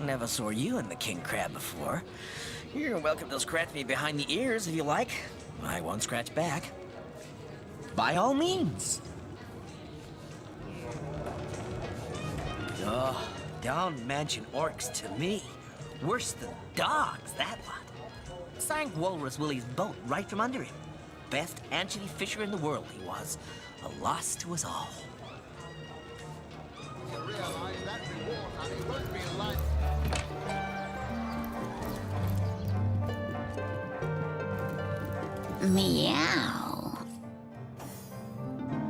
Never saw you in the king crab before. You're welcome to scratch me behind the ears if you like. I won't scratch back. By all means. Oh, don't mention orcs to me. Worse than dogs, that lot. Sank Walrus Willie's boat right from under him. Best anchovy fisher in the world he was. A loss to us all. Meow.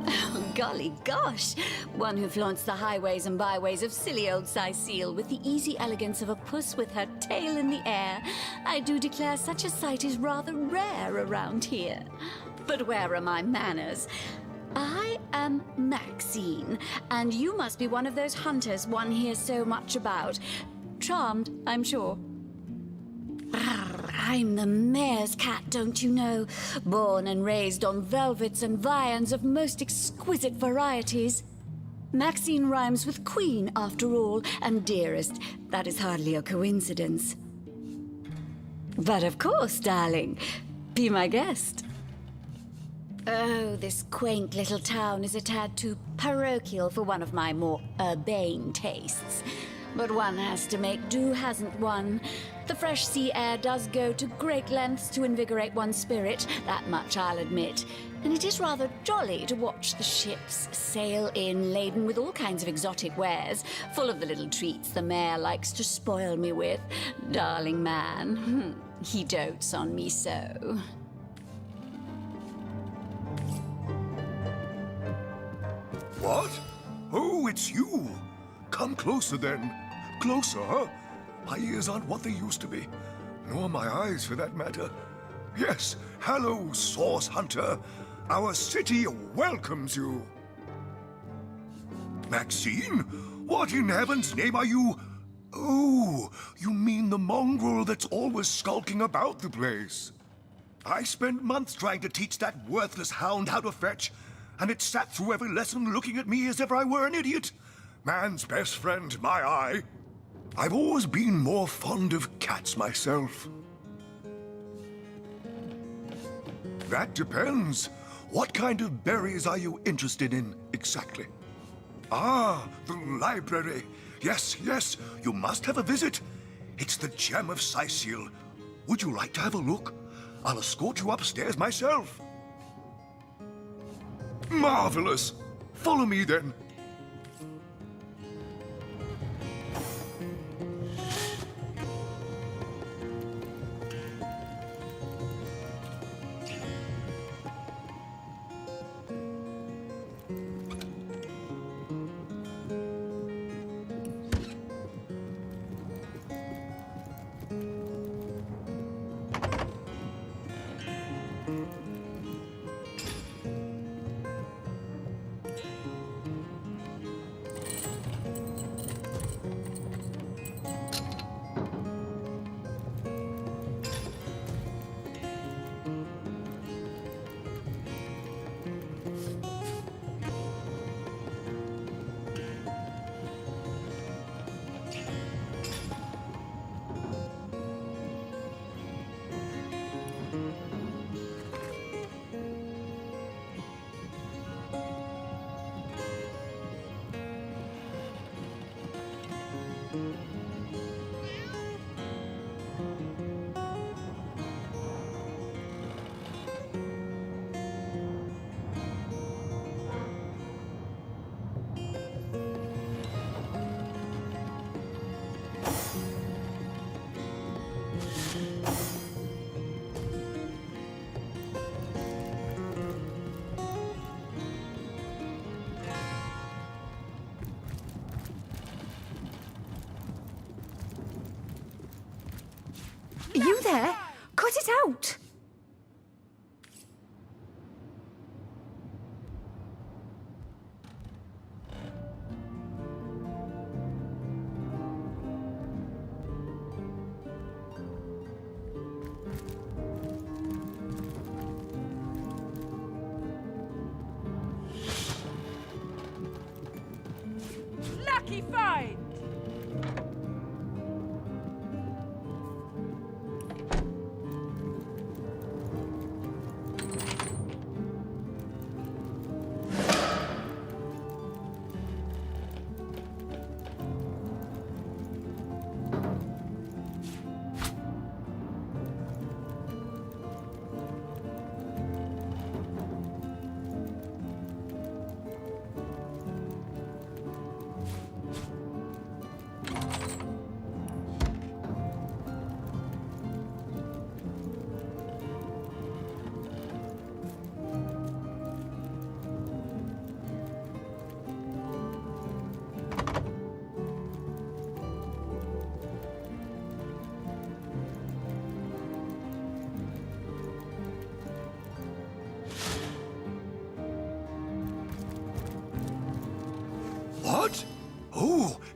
Oh, golly gosh. One who flaunts the highways and byways of silly old Sicile with the easy elegance of a puss with her tail in the air. I do declare such a sight is rather rare around here. But where are my manners? I am Maxine, and you must be one of those hunters one hears so much about. Charmed, I'm sure. I'm the mayor's cat, don't you know? Born and raised on velvets and viands of most exquisite varieties. Maxine rhymes with queen, after all, and dearest. That is hardly a coincidence. But of course, darling, be my guest. Oh, this quaint little town is a tad too parochial for one of my more urbane tastes. But one has to make do, hasn't one? The fresh sea air does go to great lengths to invigorate one's spirit, that much I'll admit. And it is rather jolly to watch the ships sail in laden with all kinds of exotic wares, full of the little treats the mayor likes to spoil me with. Darling man, he dotes on me so. What? Oh, it's you. Come closer then. Closer, huh? My ears aren't what they used to be. Nor my eyes, for that matter. Yes, hello, Source Hunter. Our city welcomes you. Maxine? What in heaven's name are you? Oh, you mean the mongrel that's always skulking about the place. I spent months trying to teach that worthless hound how to fetch, and it sat through every lesson looking at me as if I were an idiot. Man's best friend, my eye. I've always been more fond of cats myself. That depends. What kind of berries are you interested in, exactly? Ah, the library. Yes, yes, you must have a visit. It's the gem of Sicile. Would you like to have a look? I'll escort you upstairs myself. Marvelous. Follow me, then.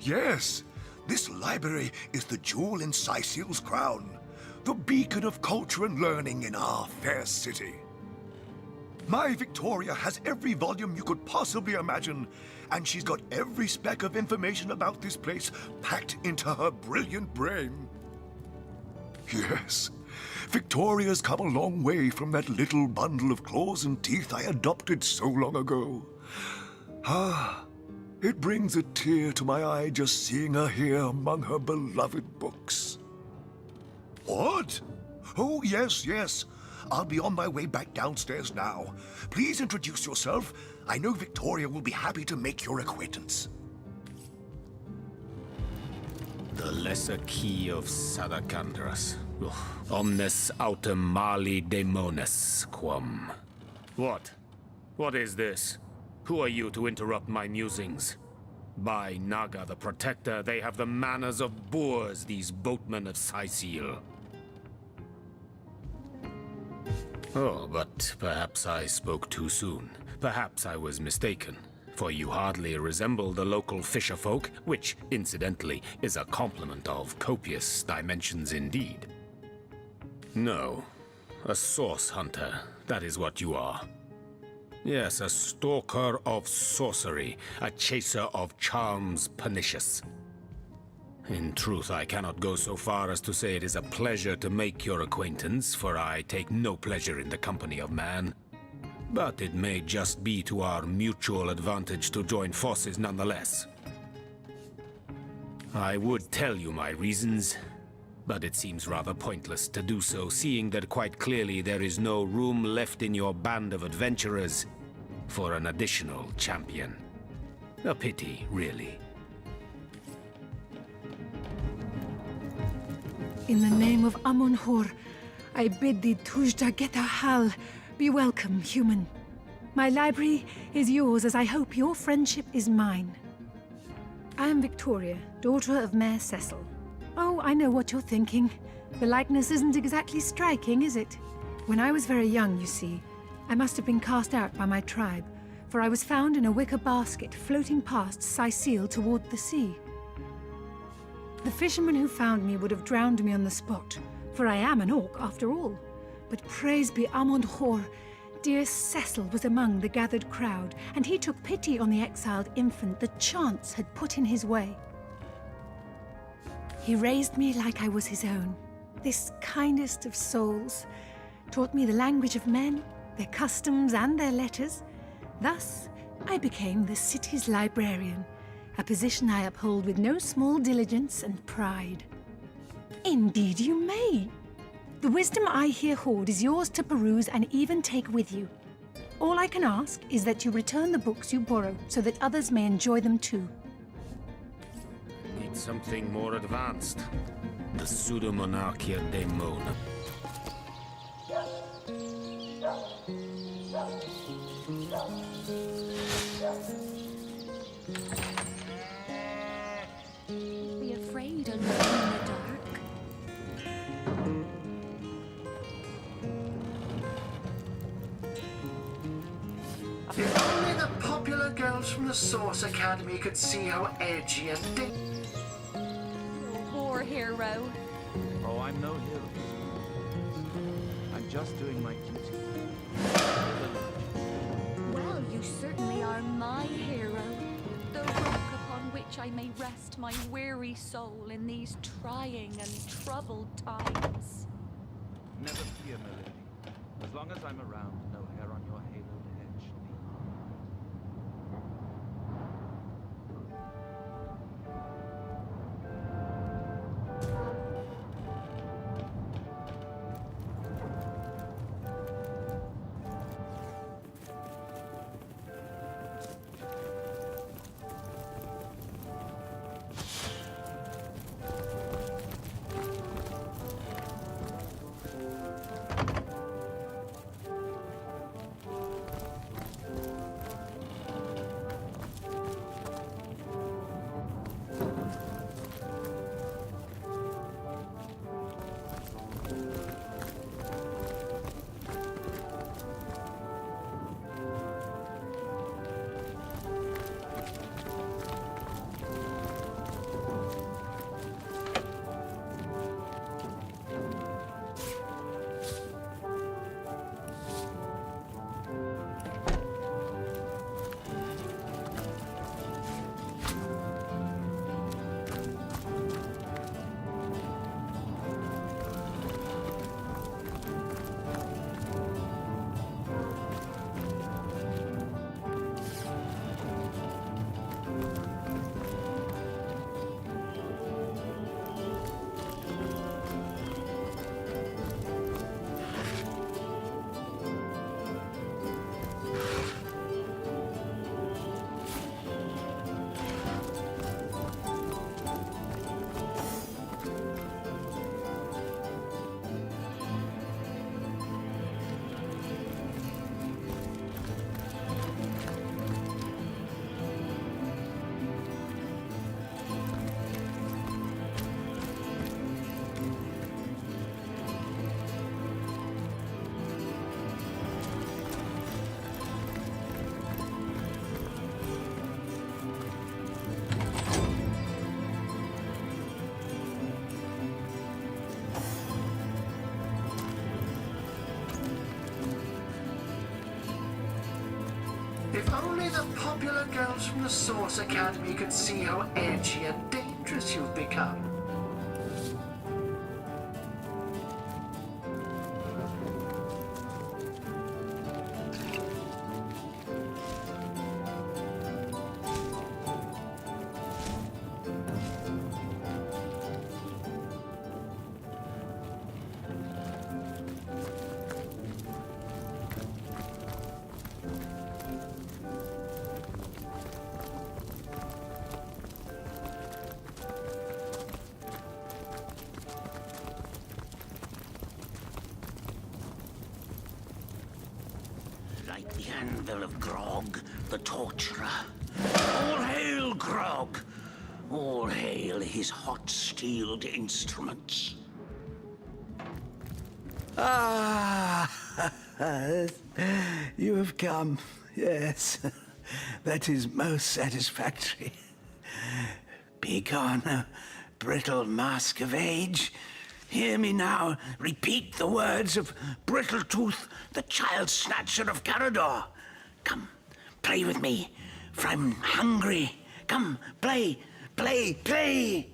yes. This library is the jewel in Sicil's crown, the beacon of culture and learning in our fair city. My Victoria has every volume you could possibly imagine, and she's got every speck of information about this place packed into her brilliant brain. Yes, Victoria's come a long way from that little bundle of claws and teeth I adopted so long ago. It brings a tear to my eye just seeing her here among her beloved books. What? Oh, yes, yes. I'll be on my way back downstairs now. Please introduce yourself. I know Victoria will be happy to make your acquaintance. The lesser key of Sadakandras. Omnes autem mali demones quam. What? What is this? Who are you to interrupt my musings? By Naga the Protector, they have the manners of boors, these boatmen of Sicil. Oh, but perhaps I spoke too soon. Perhaps I was mistaken, for you hardly resemble the local fisherfolk, which, incidentally, is a compliment of copious dimensions indeed. No, a source hunter, that is what you are. Yes, a stalker of sorcery, a chaser of charms pernicious. In truth, I cannot go so far as to say it is a pleasure to make your acquaintance, for I take no pleasure in the company of man. But it may just be to our mutual advantage to join forces nonetheless. I would tell you my reasons, but it seems rather pointless to do so, seeing that quite clearly there is no room left in your band of adventurers for an additional champion. A pity, really. In the name of Amun-Hor, I bid thee Tujda Geta Hal, be welcome, human. My library is yours, as I hope your friendship is mine. I am Victoria, daughter of Mayor Cecil. Oh, I know what you're thinking. The likeness isn't exactly striking, is it? When I was very young, you see, I must have been cast out by my tribe, for I was found in a wicker basket floating past Sicil toward the sea. The fisherman who found me would have drowned me on the spot, for I am an orc after all. But praise be Amun-Hor, dear Cecil was among the gathered crowd, and he took pity on the exiled infant that chance had put in his way. He raised me like I was his own, this kindest of souls, taught me the language of men, their customs and their letters. Thus, I became the city's librarian, a position I uphold with no small diligence and pride. Indeed you may. The wisdom I here hoard is yours to peruse and even take with you. All I can ask is that you return the books you borrow so that others may enjoy them too. Need something more advanced. The Pseudomonarchia Daemona. Be afraid alone in the dark. If only the popular girls from the Source Academy could see how edgy and War hero. Oh, I'm no hero. I'm just doing my duty. Well, you certainly are my hero. The rock upon which I may rest my weary soul in these trying and troubled times. Never fear, my lady. As long as I'm around, no hair on your haloed head shall be harmed. If only the popular girls from the Source Academy could see how edgy and dangerous you've become. Like the anvil of Grog, the torturer. All hail Grog! All hail his hot-steeled instruments. Ah, you have come. Yes, that is most satisfactory. Begone, brittle mask of age. Hear me now repeat the words of Brittletooth, the child snatcher of Carador. Come, play with me, for I'm hungry. Come, play, play, play!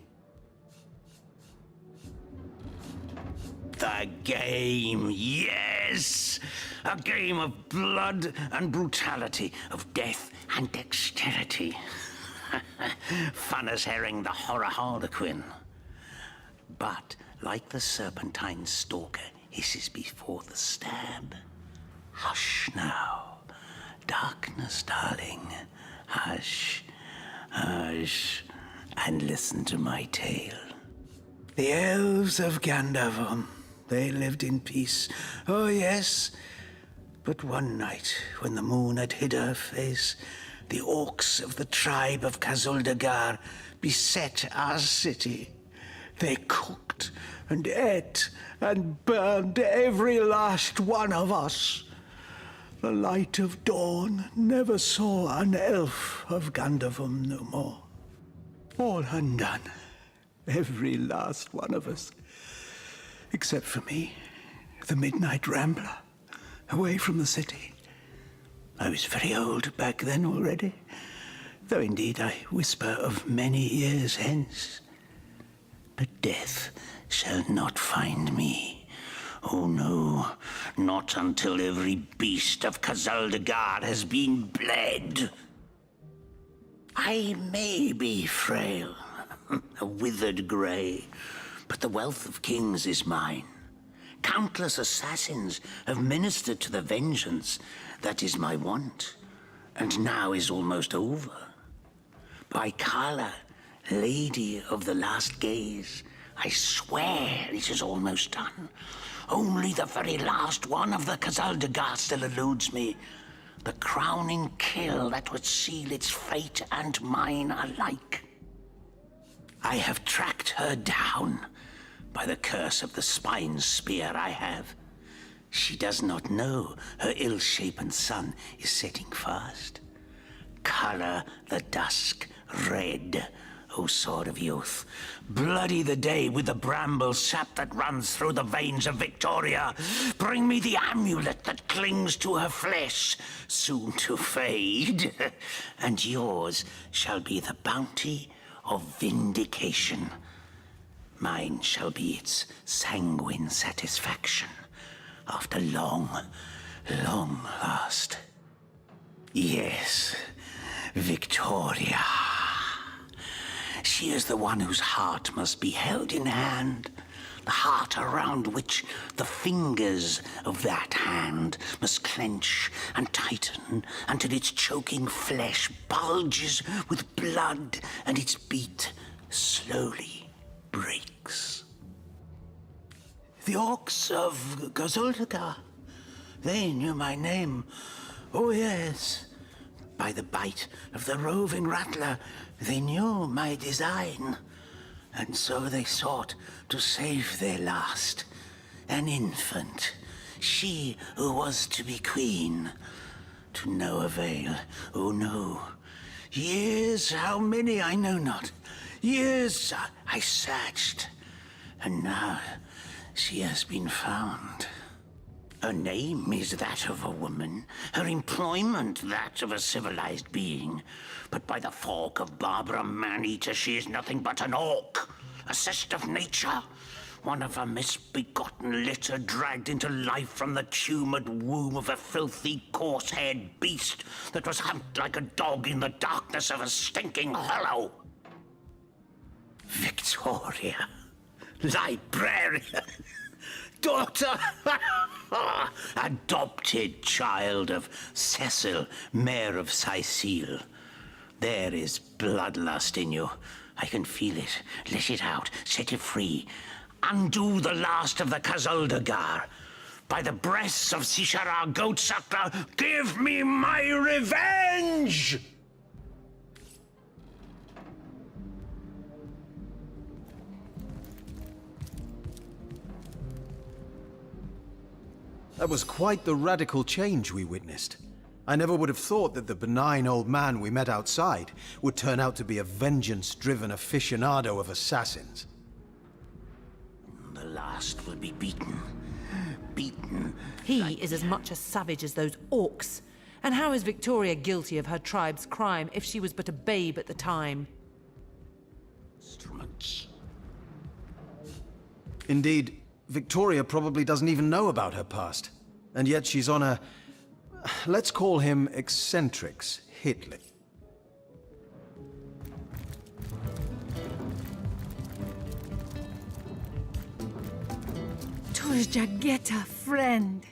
The game, yes! A game of blood and brutality, of death and dexterity. Fun as herring the horror harlequin. But, like the serpentine stalker hisses before the stab, hush now, darkness, darling, hush, hush, and listen to my tale. The elves of Gandavum, they lived in peace, oh yes, but one night, when the moon had hid her face, the orcs of the tribe of Kazuldagar beset our city. They cooked and ate and burned every last one of us. The light of dawn never saw an elf of Gandavum no more. All undone, every last one of us. Except for me, the midnight rambler, away from the city. I was very old back then already, though indeed I whisper of many years hence. But death shall not find me. Oh no, not until every beast of Kazuldagar has been bled. I may be frail, a withered grey, but the wealth of kings is mine. Countless assassins have ministered to the vengeance that is my want, and now is almost over. By Kala, Lady of the Last Gaze, I swear it is almost done. Only the very last one of the Kazuldagar still eludes me. The crowning kill that would seal its fate and mine alike. I have tracked her down by the curse of the spine spear I have. She does not know her ill-shapen sun is setting fast. Color the dusk red, O sword of youth. Bloody the day with the bramble sap that runs through the veins of Victoria. Bring me the amulet that clings to her flesh, soon to fade. And yours shall be the bounty of vindication. Mine shall be its sanguine satisfaction after long, long last. Yes, Victoria. She is the one whose heart must be held in hand, the heart around which the fingers of that hand must clench and tighten until its choking flesh bulges with blood and its beat slowly breaks. The orcs of Kazuldagar, they knew my name. Oh yes, by the bite of the roving rattler, they knew my design, and so they sought to save their last, an infant, she who was to be queen. To no avail, oh no. Years, how many I know not. Years I searched, and now she has been found. Her name is that of a woman, her employment that of a civilized being. But by the fork of Barbara Man-Eater, she is nothing but an orc, a cyst of nature, one of a misbegotten litter dragged into life from the tumid womb of a filthy, coarse-haired beast that was humped like a dog in the darkness of a stinking hollow. Victoria, librarian, daughter, adopted child of Cecil, Mayor of Sicile. There is bloodlust in you. I can feel it. Let it out. Set it free. Undo the last of the Kazuldagar. By the breasts of Sishara Goatsuckler, give me my revenge! That was quite the radical change we witnessed. I never would have thought that the benign old man we met outside would turn out to be a vengeance-driven aficionado of assassins. The last will be beaten. Beaten. He is as much a savage as those orcs. And how is Victoria guilty of her tribe's crime if she was but a babe at the time? Instruments. Indeed, Victoria probably doesn't even know about her past. And yet she's on a... let's call him eccentrics hit list. Jageta, friend.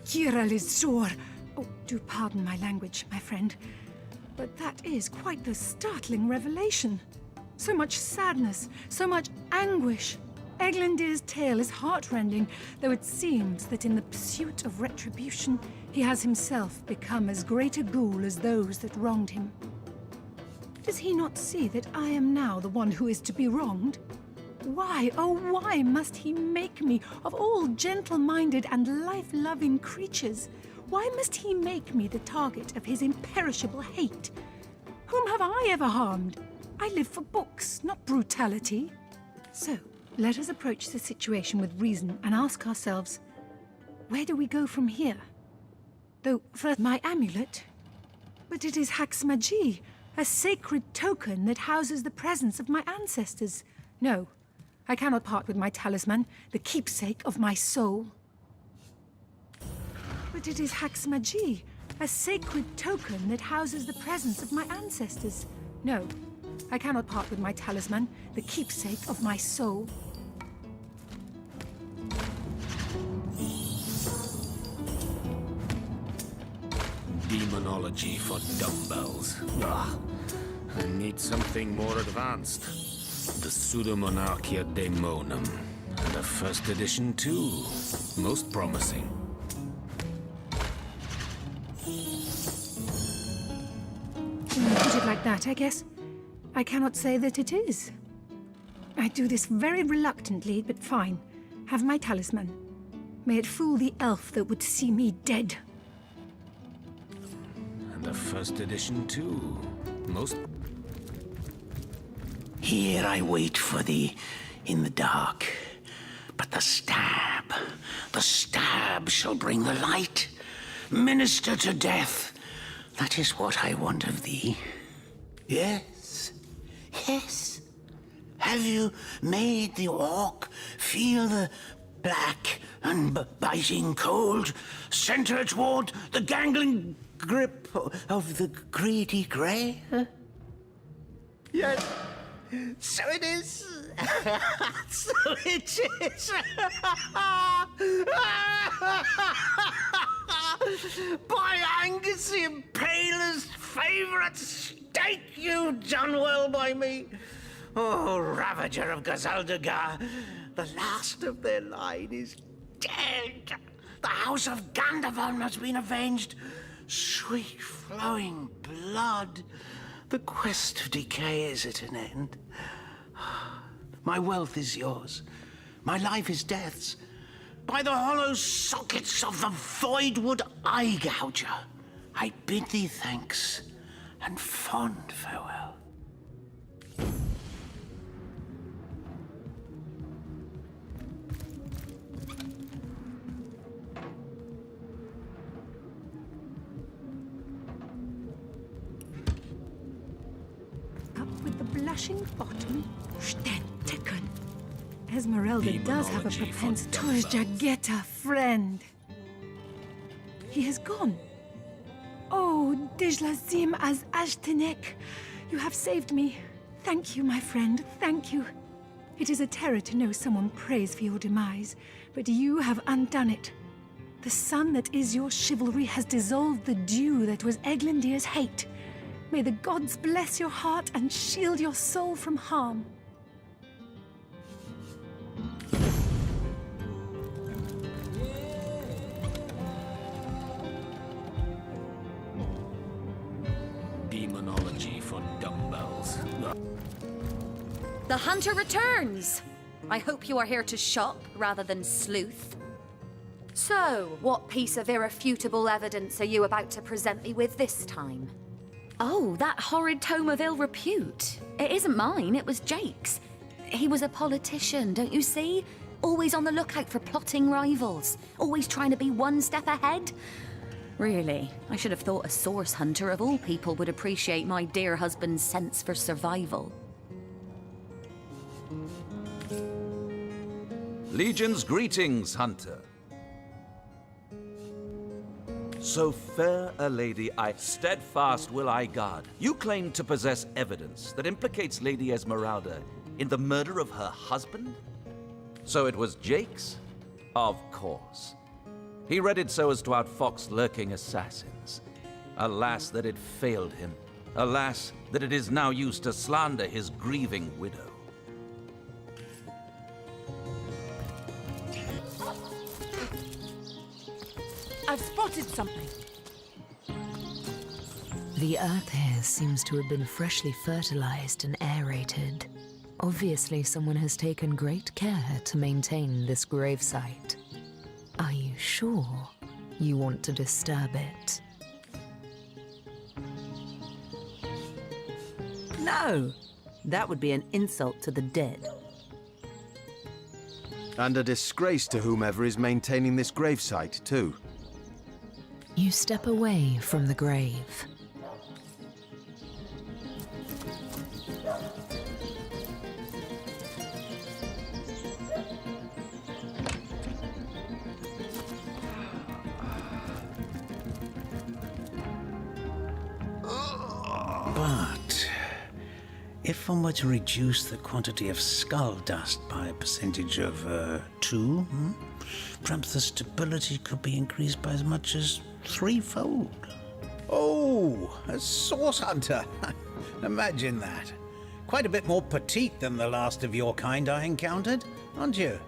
Kira Lizor. Oh, do pardon my language, my friend. But that is quite the startling revelation. So much sadness, so much anguish. Eglandir's tale is heartrending, though it seems that in the pursuit of retribution, he has himself become as great a ghoul as those that wronged him. Does he not see that I am now the one who is to be wronged? Why, oh why must he make me, of all gentle-minded and life-loving creatures, why must he make me the target of his imperishable hate? Whom have I ever harmed? I live for books, not brutality. So, let us approach the situation with reason and ask ourselves, where do we go from here? Though, first, my amulet. But it is Haxmagi, a sacred token that houses the presence of my ancestors. No, I cannot part with my talisman, the keepsake of my soul. But it is Haxmagi, a sacred token that houses the presence of my ancestors. No, I cannot part with my talisman, the keepsake of my soul. Demonology for dumbbells. Ugh. I need something more advanced. The Pseudomonarchia Daemonum. And a first edition too. Most promising. Put it like that, I guess. I cannot say that it is. I do this very reluctantly, but fine. Have my talisman. May it fool the elf that would see me dead. And a first edition too. Most... Here I wait for thee in the dark. But the stab shall bring the light. Minister to death. That is what I want of thee. Yes, yes. Have you made the orc feel the black and biting cold? Center toward the gangling grip of the greedy grey? Yes. So it is. So it is. By Angus, the Impaler's favourite steak, you've done well by me. Oh, Ravager of Gazaldagar, the last of their line is dead. The House of Gandavon has been avenged. Sweet flowing blood. The quest of decay is at an end. My wealth is yours. My life is death's. By the hollow sockets of the Voidwood Eye Gouger, I bid thee thanks and fond farewell. crushing bottom, Stentiken. Esmeralda does have a Demonology for prepense dumbbells. Jageta, friend. He has gone. Oh, Dijlazim az Ajtenek. You have saved me. Thank you, my friend. Thank you. It is a terror to know someone prays for your demise, but you have undone it. The sun that is your chivalry has dissolved the dew that was Eglandir's hate. May the gods bless your heart and shield your soul from harm. Demonology for dumbbells. The hunter returns! I hope you are here to shop rather than sleuth. So, what piece of irrefutable evidence are you about to present me with this time? Oh, that horrid tome of ill repute. It isn't mine, it was Jake's. He was a politician, don't you see? Always on the lookout for plotting rivals. Always trying to be one step ahead. Really, I should have thought a source hunter of all people would appreciate my dear husband's sense for survival. Legion's greetings, Hunter. So fair a lady I steadfast will I guard. You claim to possess evidence that implicates Lady Esmeralda in the murder of her husband? So it was Jake's? Of course. He read it so as to outfox lurking assassins. Alas that it failed him. Alas that it is now used to slander his grieving widow. I've spotted something. The earth here seems to have been freshly fertilized and aerated. Obviously, someone has taken great care to maintain this gravesite. Are you sure you want to disturb it? No! That would be an insult to the dead. And a disgrace to whomever is maintaining this gravesite, too. You step away from the grave. But if one were to reduce the quantity of skull dust by a percentage of 2, perhaps the stability could be increased by as much as 3-fold. Oh, a source hunter. Imagine that. Quite a bit more petite than the last of your kind I encountered, aren't you?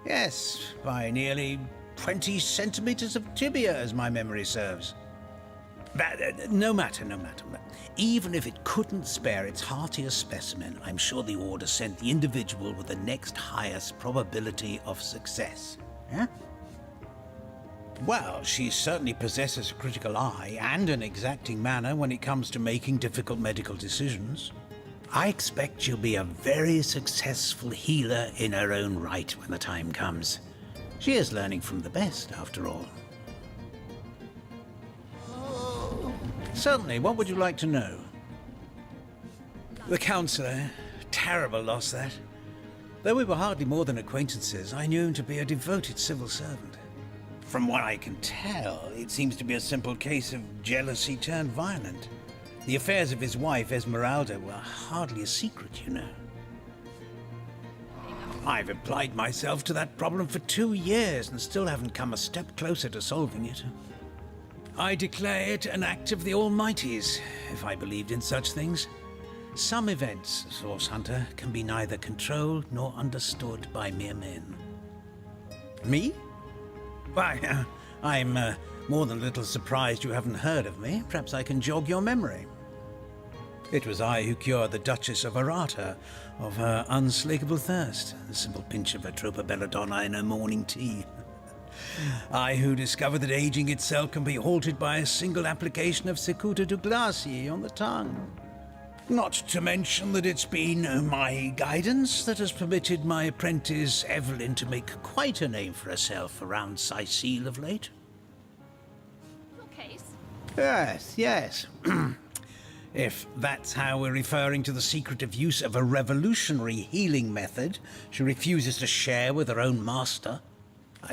Yes, by nearly 20 centimeters of tibia, as my memory serves. But, no matter. Even if it couldn't spare its heartiest specimen, I'm sure the Order sent the individual with the next highest probability of success. Yeah? Well, she certainly possesses a critical eye and an exacting manner when it comes to making difficult medical decisions. I expect she'll be a very successful healer in her own right when the time comes. She is learning from the best, after all. Certainly, what would you like to know? The counselor. Terrible loss, that. Though we were hardly more than acquaintances, I knew him to be a devoted civil servant. From what I can tell, it seems to be a simple case of jealousy turned violent. The affairs of his wife, Esmeralda, were hardly a secret, you know. I've applied myself to that problem for 2 years and still haven't come a step closer to solving it. I declare it an act of the Almighty's, if I believed in such things. Some events, Source Hunter, can be neither controlled nor understood by mere men. Me? Why, I'm more than a little surprised you haven't heard of me. Perhaps I can jog your memory. It was I who cured the Duchess of Arata of her unslakable thirst, a simple pinch of atropa belladonna in her morning tea. I who discovered that aging itself can be halted by a single application of cicuta douglasii on the tongue. Not to mention that it's been my guidance that has permitted my apprentice Evelyn to make quite a name for herself around Sicile of late. Case? Yes. If that's how we're referring to the secretive use of a revolutionary healing method she refuses to share with her own master.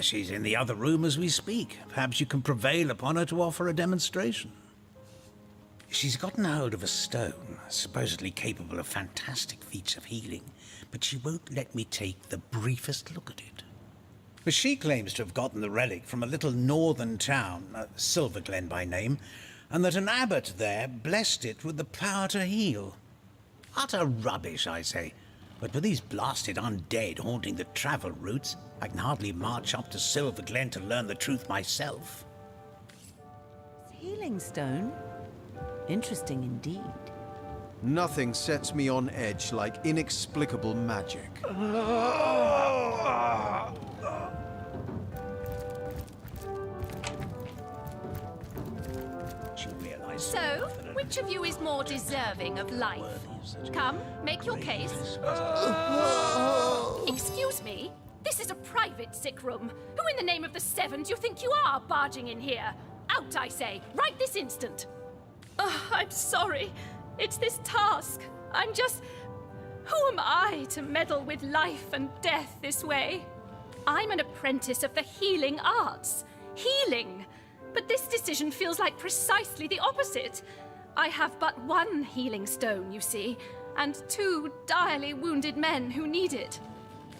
She's in the other room as we speak. Perhaps you can prevail upon her to offer a demonstration. She's gotten hold of a stone, supposedly capable of fantastic feats of healing, but she won't let me take the briefest look at it. But she claims to have gotten the relic from a little northern town, Silverglen by name, and that an abbot there blessed it with the power to heal. Utter rubbish, I say. But with these blasted undead haunting the travel routes, I can hardly march up to Silverglen to learn the truth myself. Healing stone? Interesting indeed. Nothing sets me on edge like inexplicable magic. So, which of you is more deserving of life? Come, make your case. Excuse me? This is a private sick room. Who in the name of the Seven do you think you are barging in here? Out, I say, right this instant. I'm sorry. It's this task. I'm just... Who am I to meddle with life and death this way? I'm an apprentice of the healing arts. Healing! But this decision feels like precisely the opposite. I have but one healing stone, you see, and 2 direly wounded men who need it.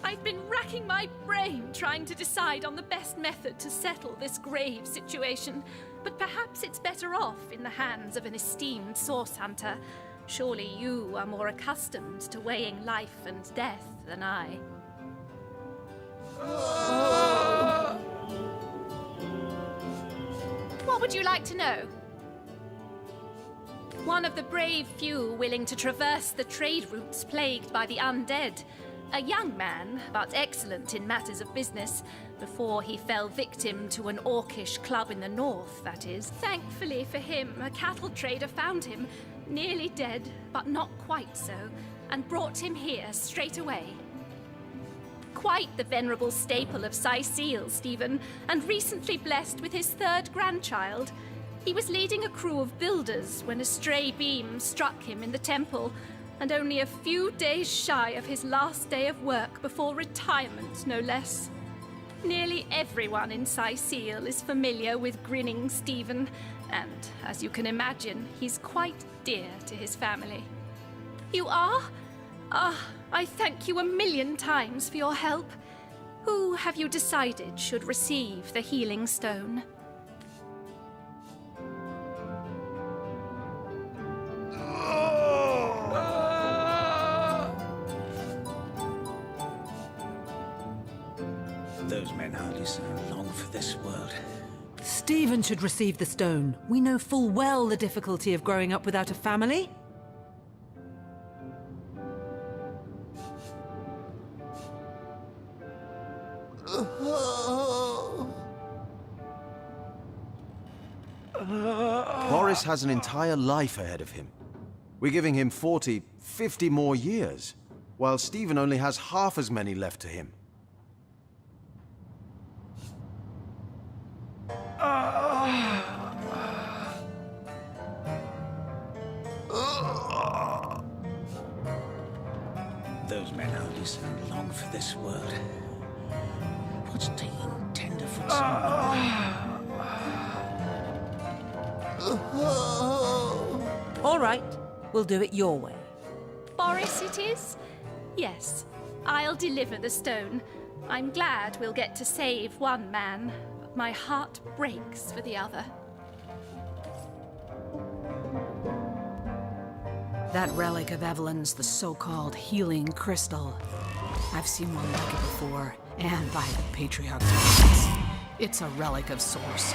I've been racking my brain trying to decide on the best method to settle this grave situation, but perhaps it's better off in the hands of an esteemed source hunter. Surely you are more accustomed to weighing life and death than I. What would you like to know? One of the brave few willing to traverse the trade routes plagued by the undead. A young man, but excellent in matters of business, before he fell victim to an orcish club in the north, that is. Thankfully for him, a cattle trader found him, nearly dead, but not quite so, and brought him here straight away. Quite the venerable staple of Sicile, Stephen, and recently blessed with his 3rd grandchild. He was leading a crew of builders when a stray beam struck him in the temple, and only a few days shy of his last day of work before retirement, no less. Nearly everyone in Sicile is familiar with grinning Stephen, and, as you can imagine, he's quite dear to his family. You are? I thank you 1,000,000 times for your help. Who have you decided should receive the healing stone? Those men hardly sound long for this world. Stephen should receive the stone. We know full well the difficulty of growing up without a family. Boris has an entire life ahead of him. We're giving him 40, 50 more years, while Stephen only has half as many left to him. Those men hardly sound long for this world. What's taking tenderfoot so All right, we'll do it your way. Boris it is? Yes, I'll deliver the stone. I'm glad we'll get to save one man, but my heart breaks for the other. That relic of Evelyn's the so-called healing crystal. I've seen one like it before, and by the Patriarch's presence. It's a relic of source.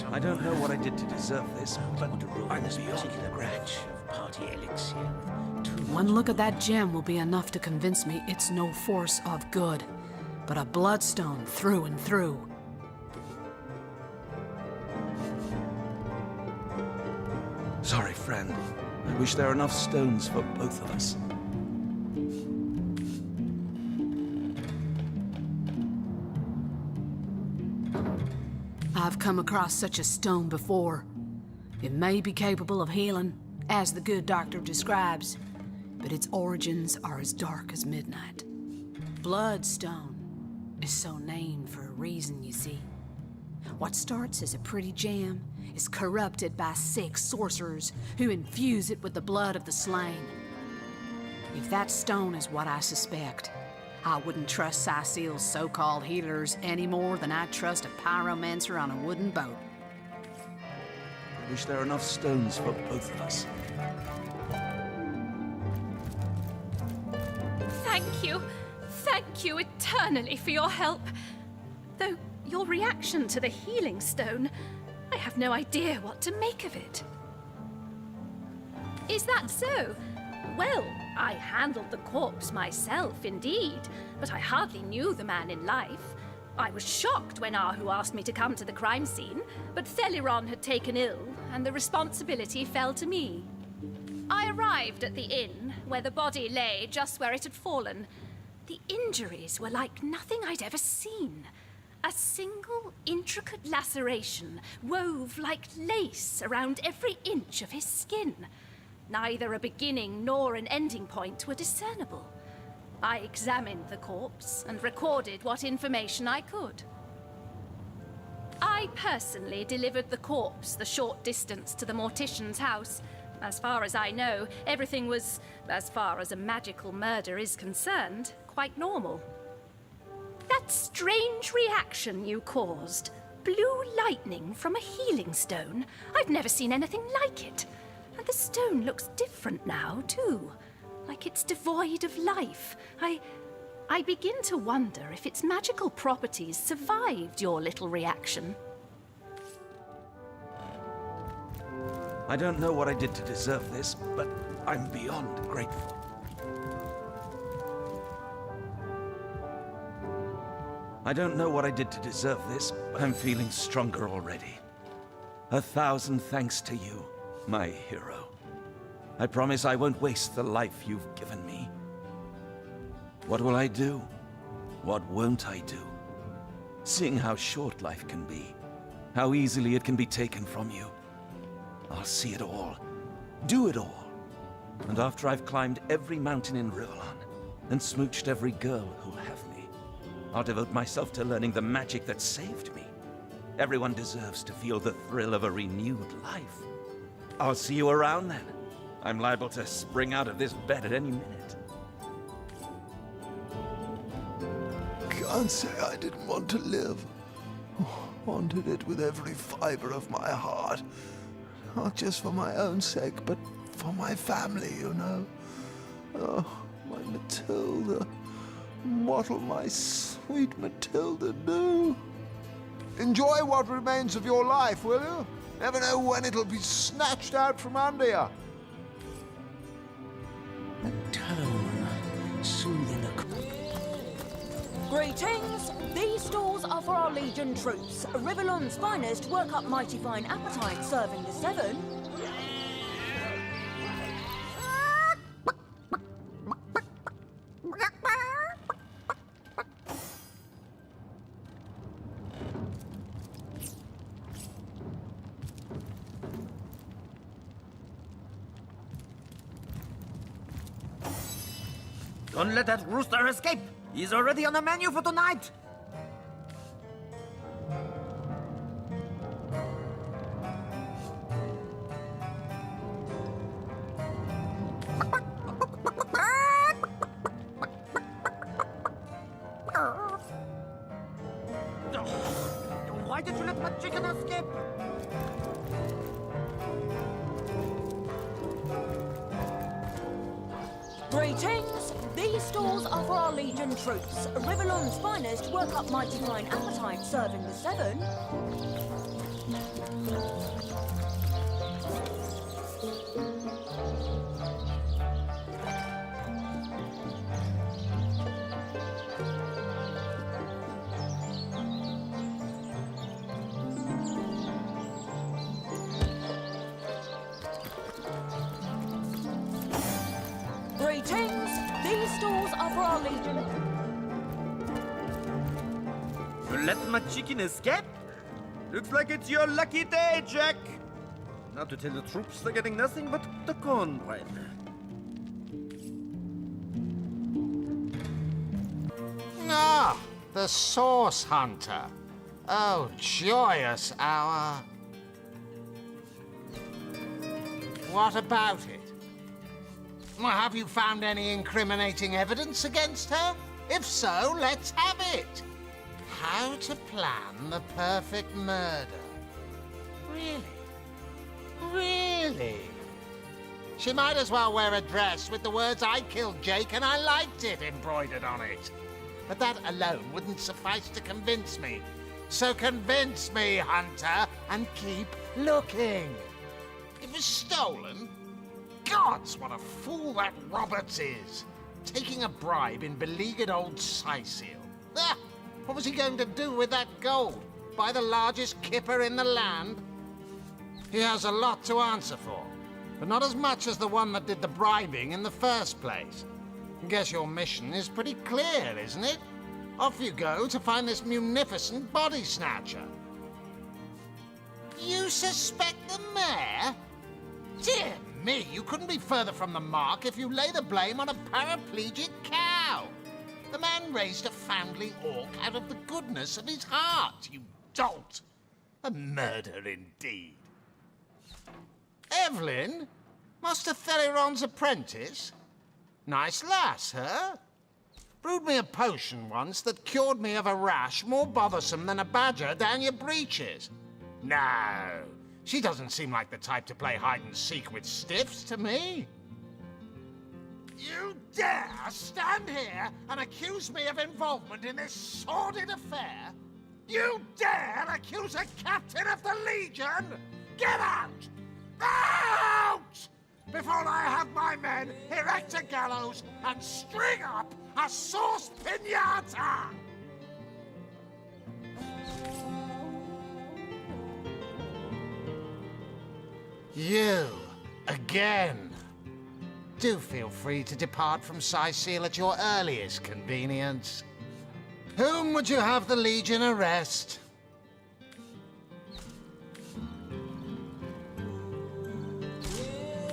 I don't know what I did to deserve this, but I'm beyond scratch of party elixir. One look at that gem will be enough to convince me it's no force of good, but a bloodstone through and through. Sorry, friend. I wish there were enough stones for both of us. I've come across such a stone before. It may be capable of healing, as the good doctor describes, but its origins are as dark as midnight. Bloodstone is so named for a reason, you see. What starts as a pretty gem is corrupted by sick sorcerers who infuse it with the blood of the slain. If that stone is what I suspect, I wouldn't trust Cecil's so-called healers any more than I'd trust a pyromancer on a wooden boat. Wish there were enough stones for both of us. Thank you eternally for your help. Though your reaction to the healing stone, I have no idea what to make of it. Is that so? Well, I handled the corpse myself, indeed, but I hardly knew the man in life. I was shocked when Ahu asked me to come to the crime scene, but Theliron had taken ill, and the responsibility fell to me. I arrived at the inn, where the body lay just where it had fallen. The injuries were like nothing I'd ever seen. A single intricate laceration wove like lace around every inch of his skin. Neither a beginning nor an ending point were discernible. I examined the corpse and recorded what information I could. I personally delivered the corpse the short distance to the mortician's house. As far as I know, everything was, as far as a magical murder is concerned, quite normal. That strange reaction you caused, blue lightning from a healing stone, I've never seen anything like it. And the stone looks different now, too. Like it's devoid of life. I begin to wonder if its magical properties survived your little reaction. I don't know what I did to deserve this, but I'm beyond grateful. I don't know what I did to deserve this, but I'm feeling stronger already. 1,000 thanks to you, my hero. I promise I won't waste the life you've given me. What will I do? What won't I do? Seeing how short life can be, how easily it can be taken from you. I'll see it all, do it all. And after I've climbed every mountain in Rivellon and smooched every girl who'll have me, I'll devote myself to learning the magic that saved me. Everyone deserves to feel the thrill of a renewed life. I'll see you around then. I'm liable to spring out of this bed at any minute. Can't say I didn't want to live. Wanted it with every fiber of my heart. Not just for my own sake, but for my family, you know. Oh, my Matilda. What'll my sweet Matilda do? Enjoy what remains of your life, will you? Never know when it'll be snatched out from under you. The tone, soothing a... Greetings! These stalls are for our Legion troops. Rivellon's finest work up mighty fine appetite, serving the 7. Don't let that rooster escape! He's already on the menu for tonight! Why did you let my chicken escape? Greetings! These stalls are for our Legion troops. Rivellon's finest work up mighty fine appetite, serving the 7. Greetings! These stalls are for our Legion. You let my chicken escape? Looks like it's your lucky day, Jack. Now to tell the troops they're getting nothing but the cornbread. Ah, the Source Hunter. Oh, joyous hour. What about it? Well, have you found any incriminating evidence against her? If so, let's have it. How to plan the perfect murder. Really? Really? She might as well wear a dress with the words "I killed Jake and I liked it" embroidered on it. But that alone wouldn't suffice to convince me. So convince me, Hunter, and keep looking. It was stolen? Gods, what a fool that Roberts is. Taking a bribe in beleaguered old Sicil. Ah, what was he going to do with that gold? Buy the largest kipper in the land? He has a lot to answer for, but not as much as the one that did the bribing in the first place. Guess your mission is pretty clear, isn't it? Off you go to find this munificent body snatcher. You suspect the mayor? Dear me, you couldn't be further from the mark if you lay the blame on a paraplegic cow. The man raised a foundling orc out of the goodness of his heart, you dolt. A murder indeed. Evelyn? Master Theriron's apprentice? Nice lass, huh? Brewed me a potion once that cured me of a rash more bothersome than a badger down your breeches. No, she doesn't seem like the type to play hide-and-seek with stiffs to me. You dare stand here and accuse me of involvement in this sordid affair? You dare accuse a captain of the Legion? Get out! Out! Before I have my men erect a gallows and string up a sauce pinata! You, again. Do feel free to depart from Sicil at your earliest convenience. Whom would you have the Legion arrest?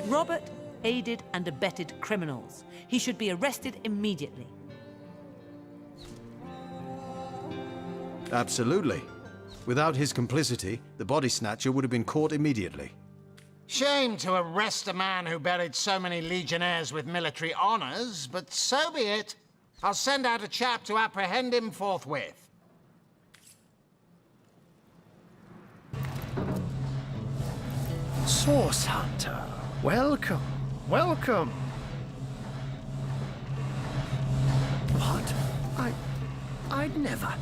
Robert aided and abetted criminals. He should be arrested immediately. Absolutely. Without his complicity, the body snatcher would have been caught immediately. Shame to arrest a man who buried so many legionnaires with military honors, but so be it. I'll send out a chap to apprehend him forthwith. Source Hunter, welcome, welcome. What? I'd never.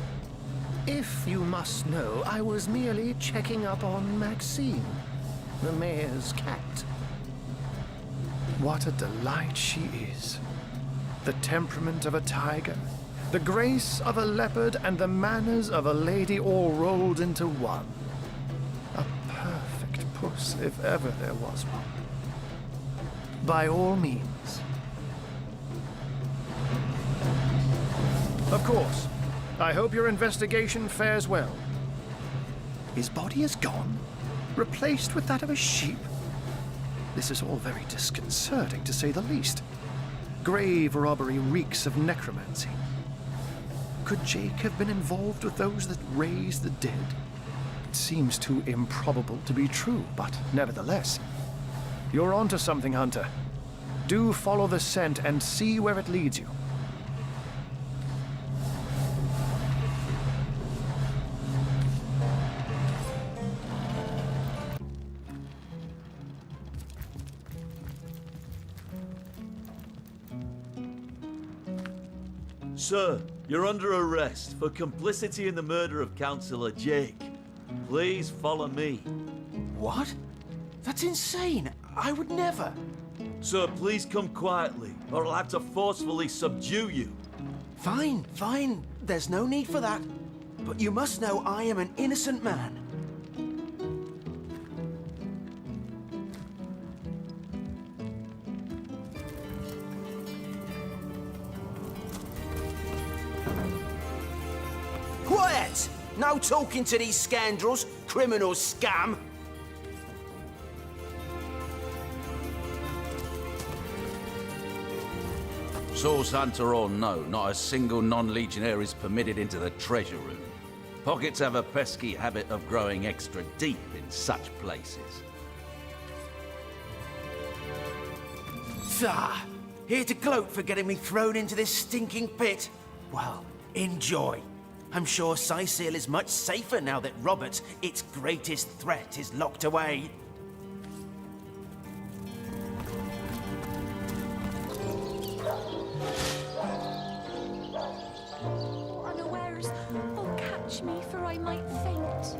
If you must know, I was merely checking up on Maxine, the mayor's cat. What a delight she is. The temperament of a tiger, the grace of a leopard, and the manners of a lady all rolled into one. A perfect puss, if ever there was one. By all means. Of course. I hope your investigation fares well. His body is gone, replaced with that of a sheep. This is all very disconcerting, to say the least. Grave robbery reeks of necromancy. Could Jake have been involved with those that raise the dead? It seems too improbable to be true, but nevertheless. You're onto something, Hunter. Do follow the scent and see where it leads you. Sir, you're under arrest for complicity in the murder of Councillor Jake. Please follow me. What? That's insane. I would never. Sir, please come quietly, or I'll have to forcefully subdue you. Fine, fine. There's no need for that. But you must know I am an innocent man. Quiet! No talking to these scoundrels, criminal scum! Source hunter or no, not a single non-legionnaire is permitted into the treasure room. Pockets have a pesky habit of growing extra deep in such places. Ah, here to gloat for getting me thrown into this stinking pit. Well, enjoy. I'm sure Sicil is much safer now that Robert, its greatest threat, is locked away. Unawares, oh catch me, for I might faint.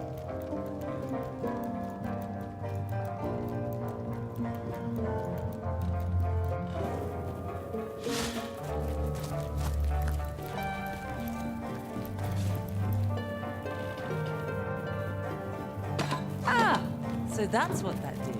Ah, so that's what that did.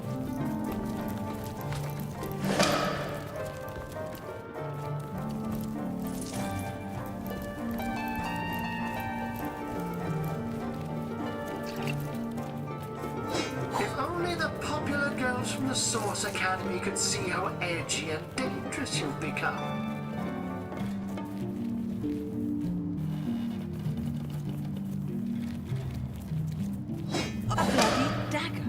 If only the popular girls from the Source Academy could see how edgy and dangerous you've become. A bloody dagger.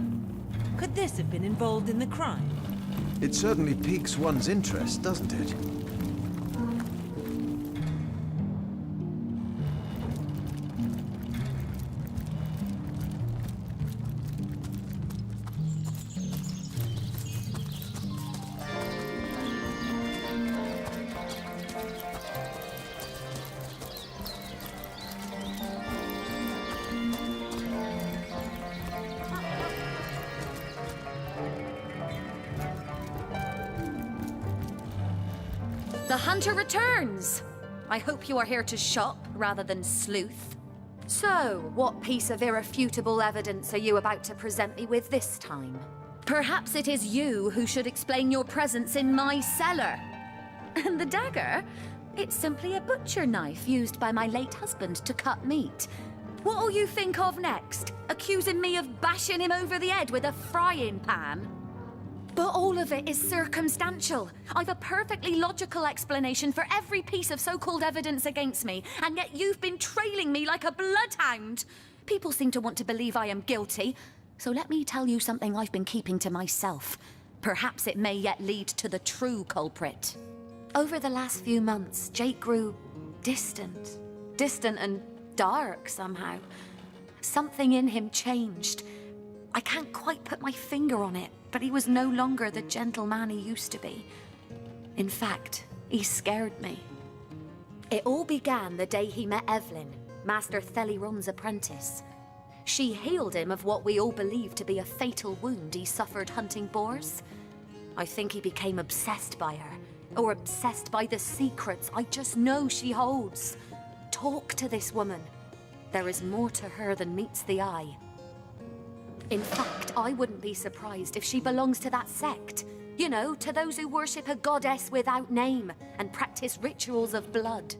Could this have been involved in the crime? It certainly piques one's interest, doesn't it? The hunter returns! I hope you are here to shop rather than sleuth. So, what piece of irrefutable evidence are you about to present me with this time? Perhaps it is you who should explain your presence in my cellar. And the dagger? It's simply a butcher knife used by my late husband to cut meat. What'll you think of next? Accusing me of bashing him over the head with a frying pan? But all of it is circumstantial. I've a perfectly logical explanation for every piece of so-called evidence against me, and yet you've been trailing me like a bloodhound. People seem to want to believe I am guilty, so let me tell you something I've been keeping to myself. Perhaps it may yet lead to the true culprit. Over the last few months, Jake grew distant. Distant and dark somehow. Something in him changed. I can't quite put my finger on it, but he was no longer the gentleman he used to be. In fact, he scared me. It all began the day he met Evelyn, Master Theliron's apprentice. She healed him of what we all believe to be a fatal wound he suffered hunting boars. I think he became obsessed by her, or obsessed by the secrets I just know she holds. Talk to this woman. There is more to her than meets the eye. In fact, I wouldn't be surprised if she belongs to that sect. You know, to those who worship a goddess without name and practice rituals of blood.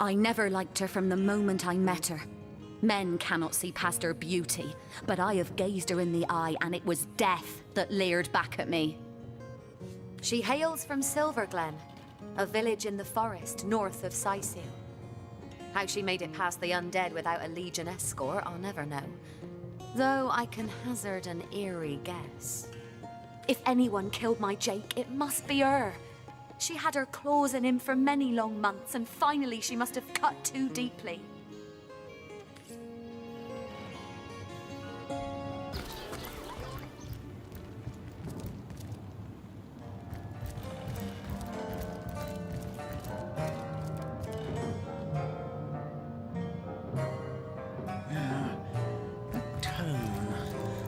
I never liked her from the moment I met her. Men cannot see past her beauty, but I have gazed her in the eye and it was death that leered back at me. She hails from Silverglen, a village in the forest north of Sicil. How she made it past the undead without a Legion escort, I'll never know. Though I can hazard an eerie guess. If anyone killed my Jake, it must be her. She had her claws in him for many long months, and finally she must have cut too deeply.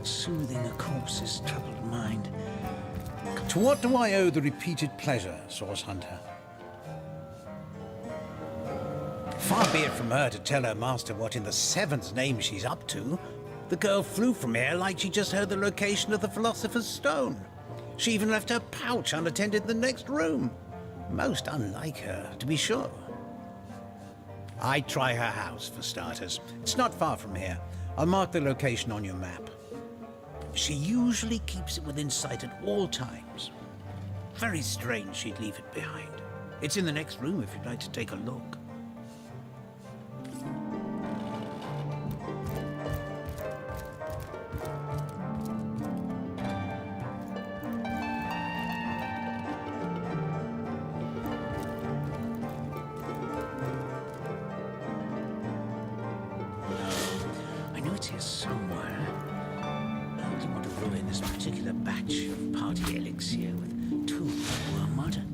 Soothing a corpse's troubled mind. To what do I owe the repeated pleasure, Source Hunter? Far be it from her to tell her master what in the seven's name she's up to. The girl flew from here like she just heard the location of the Philosopher's Stone. She even left her pouch unattended in the next room. Most unlike her, to be sure. I'd try her house, for starters. It's not far from here. I'll mark the location on your map. She usually keeps it within sight at all times. Very strange she'd leave it behind. It's in the next room if you'd like to take a look. I know it's here somewhere. I don't want to ruin this particular batch of party elixir with too poor modern.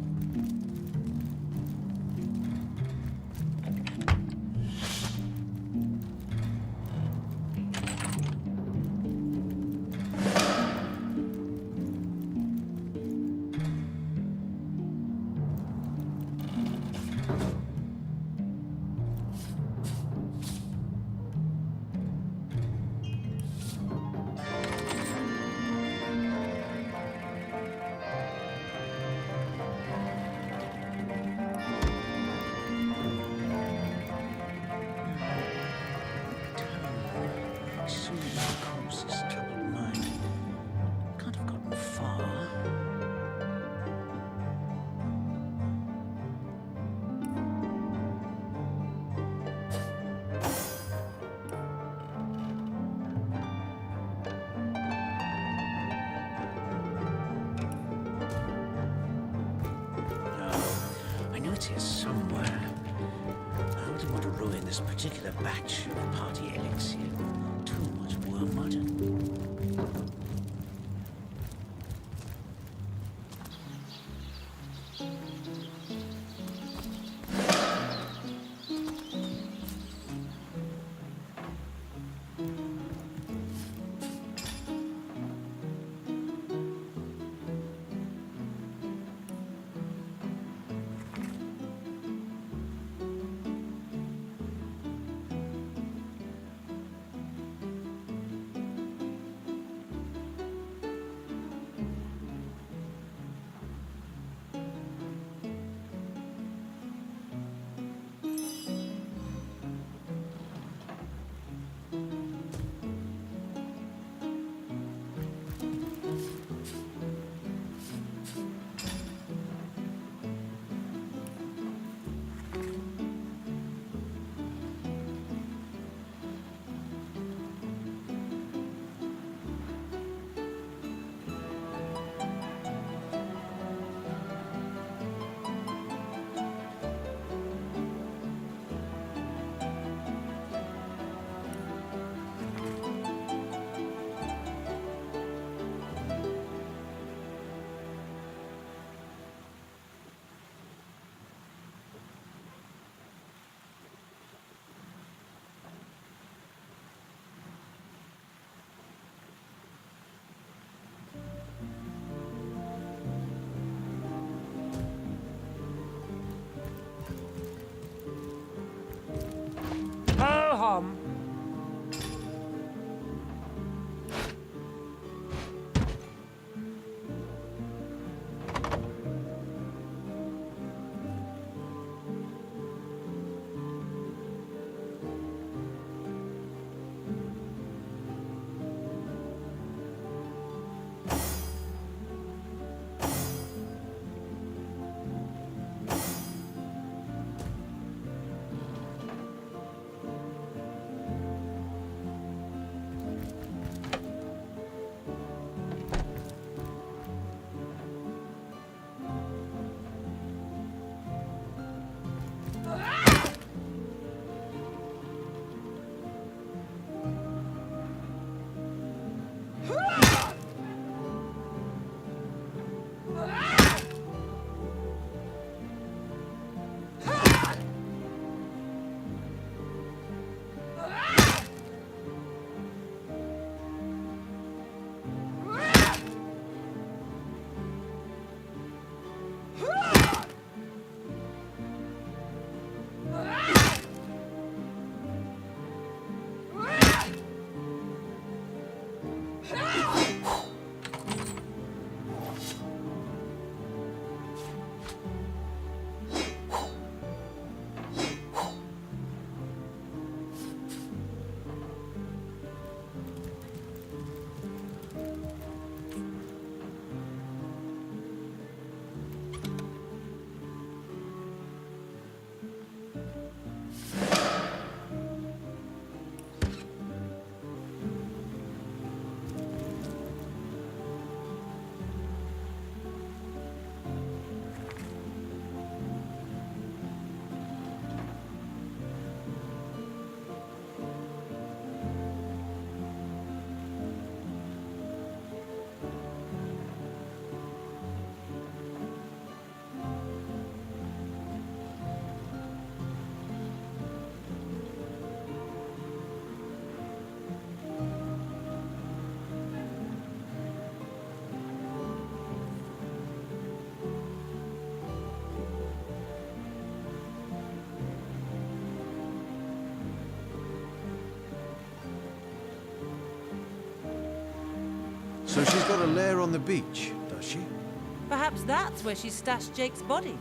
It's here somewhere. I wouldn't want to ruin this particular batch of party elixir. Too much war modern. Ho-hum. So she's got a lair on the beach, does she? Perhaps that's where she stashed Jake's body.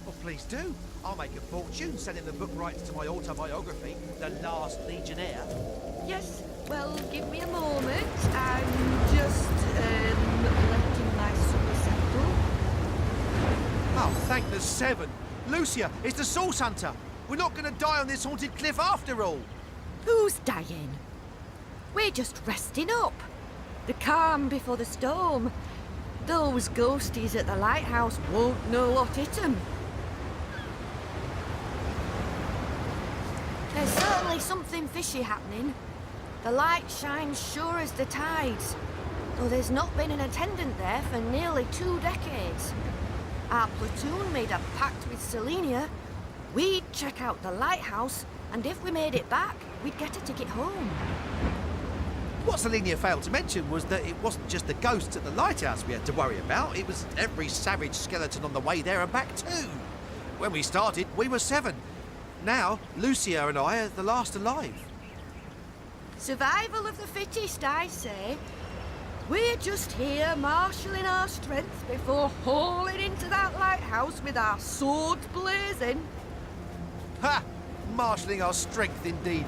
Well, please do. I'll make a fortune selling the book rights to my autobiography, The Last Legionnaire. Yes, well, give me a moment. I'm just letting my supper settle. Oh, thank the seven. Lucia, it's the Source Hunter. We're not going to die on this haunted cliff after all. Who's dying? We're just resting up. The calm before the storm. Those ghosties at the lighthouse won't know what hit them. There's certainly something fishy happening. The light shines sure as the tides, though there's not been an attendant there for nearly 2 decades. Our platoon made a pact with Selenia. We'd check out the lighthouse, and if we made it back, we'd get a ticket home. What Selenia failed to mention was that it wasn't just the ghosts at the lighthouse we had to worry about. It was every savage skeleton on the way there and back too. When we started, we were 7. Now, Lucia and I are the last alive. Survival of the fittest, I say. We're just here marshalling our strength before hauling into that lighthouse with our swords blazing. Ha! Marshalling our strength indeed.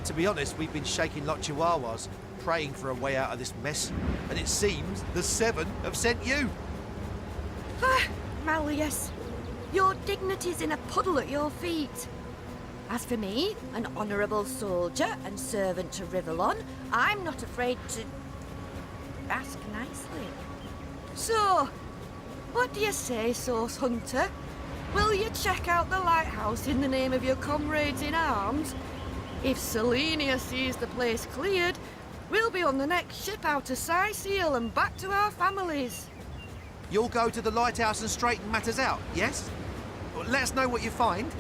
To be honest, we've been shaking like chihuahuas, praying for a way out of this mess. And it seems the 7 have sent you. Ah, Malleus, your dignity's in a puddle at your feet. As for me, an honourable soldier and servant to Rivellon, I'm not afraid to ask nicely. So, what do you say, Source Hunter? Will you check out the lighthouse in the name of your comrades in arms? If Selenia sees the place cleared, we'll be on the next ship out to Sicil and back to our families. You'll go to the lighthouse and straighten matters out, yes? Well, let us know what you find.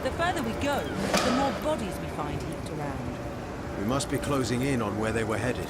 The further we go, the more bodies we find heaped around. We must be closing in on where they were headed.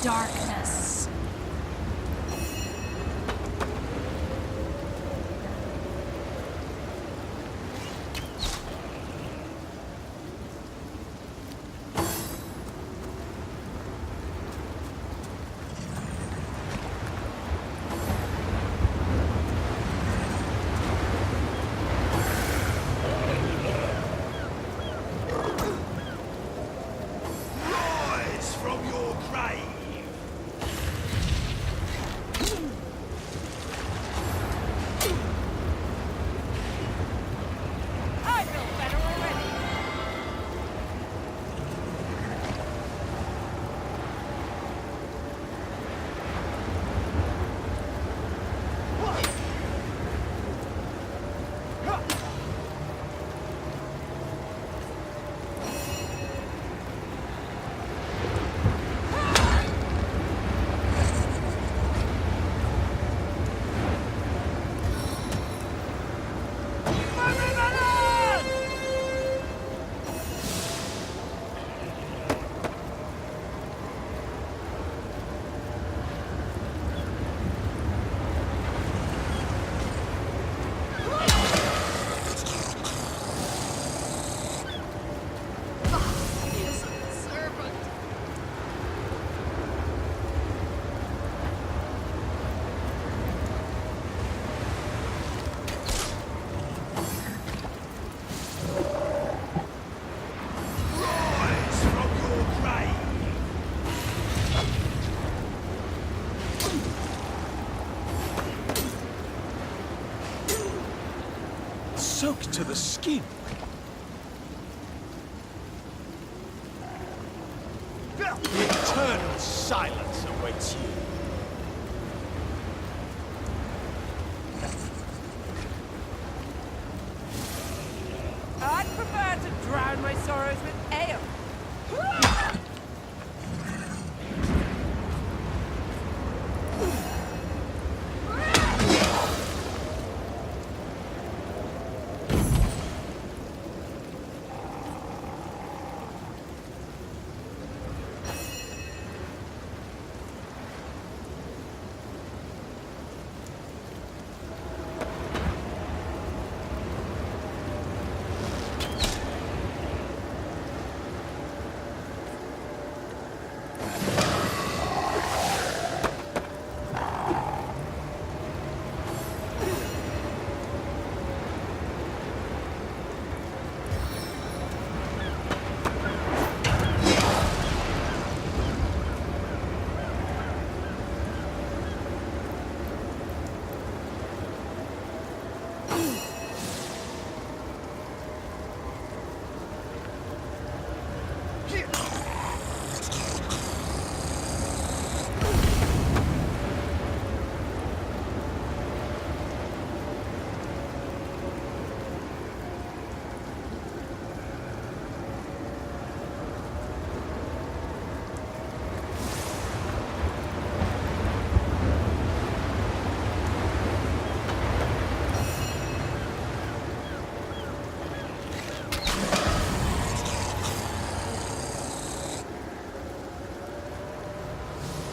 darkness. Rise from your grave! I feel better already. Rise from your grave! Soaked to the skin. Eternal silence awaits you. I'd prefer to drown my sorrows with ale.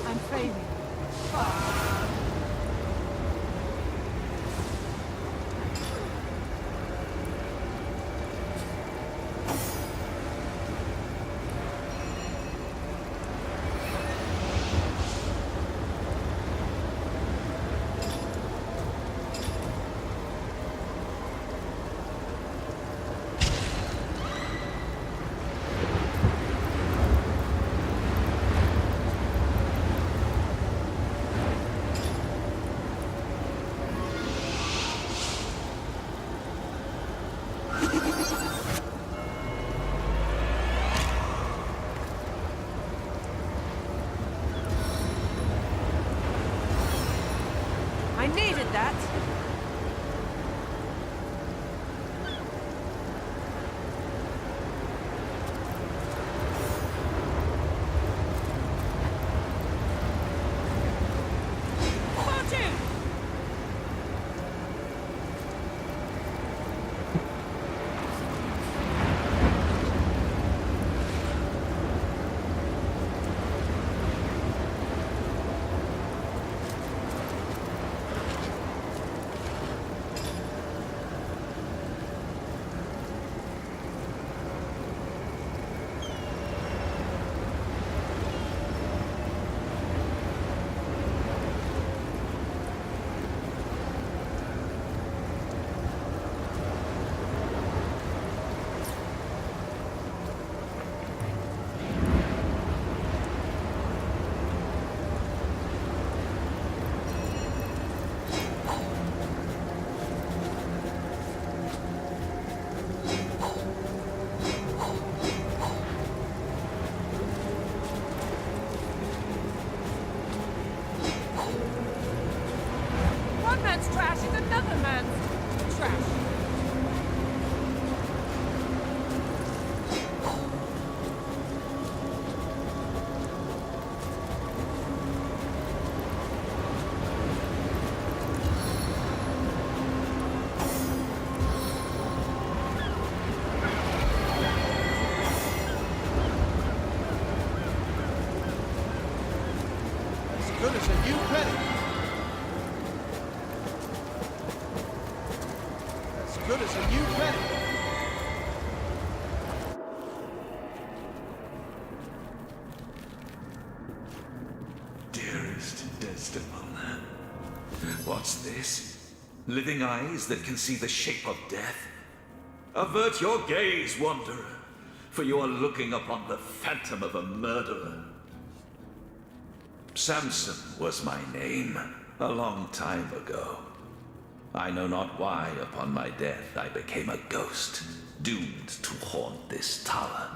I'm failing. I needed that. Fortune! crash. As good as a new penny. As good as a new penny. Dearest Desdemona, what's this? Living eyes that can see the shape of death? Avert your gaze, wanderer, for you are looking upon the phantom of a murderer. Samson was my name, a long time ago. I know not why upon my death I became a ghost, doomed to haunt this tower.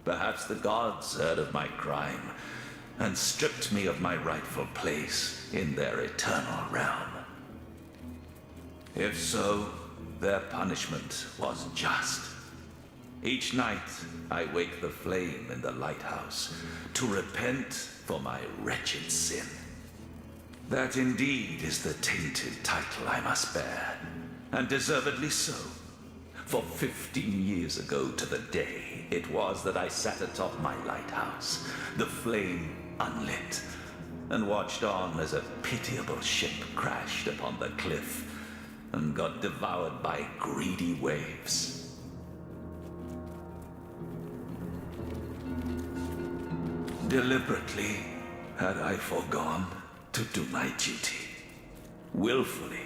Perhaps the gods heard of my crime and stripped me of my rightful place in their eternal realm. If so, their punishment was just. Each night I wake the flame in the lighthouse to repent for my wretched sin. That indeed is the tainted title I must bear, and deservedly so. For 15 years ago to the day it was that I sat atop my lighthouse, the flame unlit, and watched on as a pitiable ship crashed upon the cliff and got devoured by greedy waves. Deliberately had I forgone to do my duty. Willfully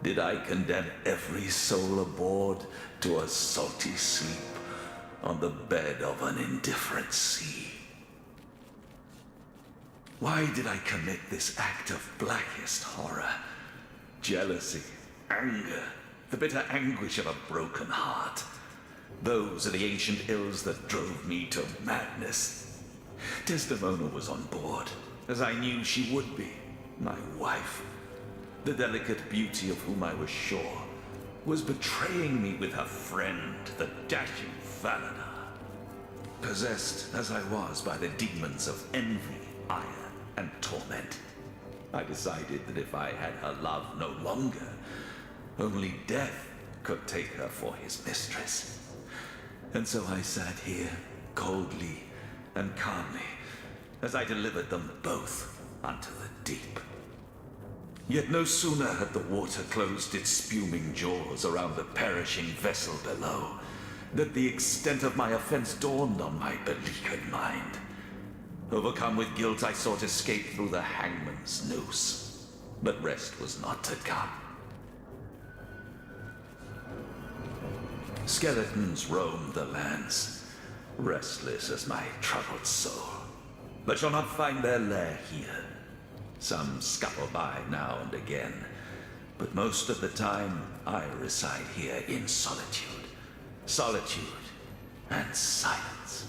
did I condemn every soul aboard to a salty sleep on the bed of an indifferent sea. Why did I commit this act of blackest horror? Jealousy, anger, the bitter anguish of a broken heart. Those are the ancient ills that drove me to madness. Desdemona was on board, as I knew she would be, my wife. The delicate beauty of whom I was sure was betraying me with her friend, the dashing Valena. Possessed as I was by the demons of envy, ire, and torment, I decided that if I had her love no longer, only death could take her for his mistress. And so I sat here, coldly and calmly, as I delivered them both unto the deep. Yet no sooner had the water closed its spuming jaws around the perishing vessel below, that the extent of my offense dawned on my beleaguered mind. Overcome with guilt, I sought escape through the hangman's noose, but rest was not to come. Skeletons roamed the lands, restless as my troubled soul, but shall not find their lair here. Some scuttle by now and again, but most of the time I reside here in solitude. Solitude and silence.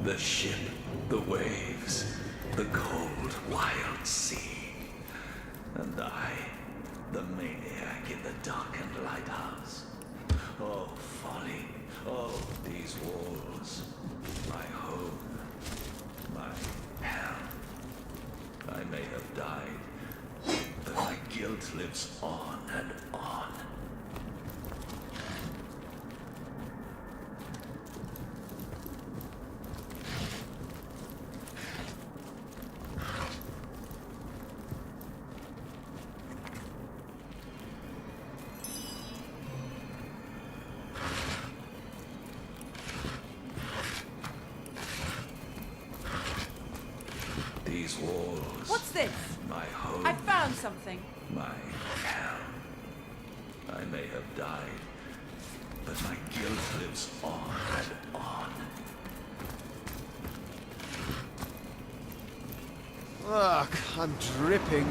The ship, the waves, the cold, wild sea. And I, the maniac in the darkened lighthouse. Oh, folly. Oh, these walls. My home. My hell. I may have died, but my guilt lives on and on. These walls. What's this? My home. I found something. My hell. I may have died, but my guilt lives on and on. Ugh, I'm dripping.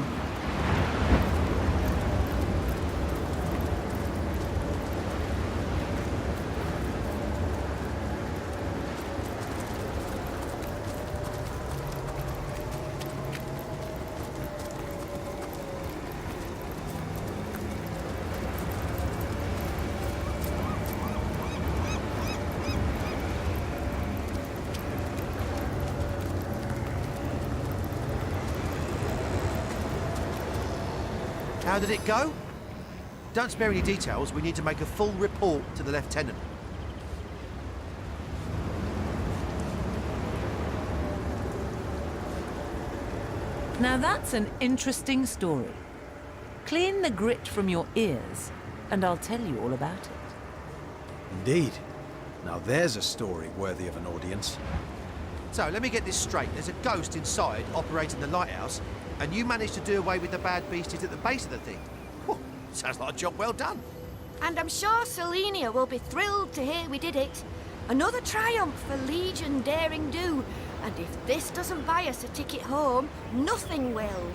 How did it go? Don't spare any details. We need to make a full report to the Lieutenant. Now that's an interesting story. Clean the grit from your ears, and I'll tell you all about it. Indeed. Now there's a story worthy of an audience. So, let me get this straight. There's a ghost inside operating the lighthouse, and you managed to do away with the bad beasties at the base of the thing. Whew, sounds like a job well done. And I'm sure Selenia will be thrilled to hear we did it. Another triumph for Legion Daring Do. And if this doesn't buy us a ticket home, nothing will.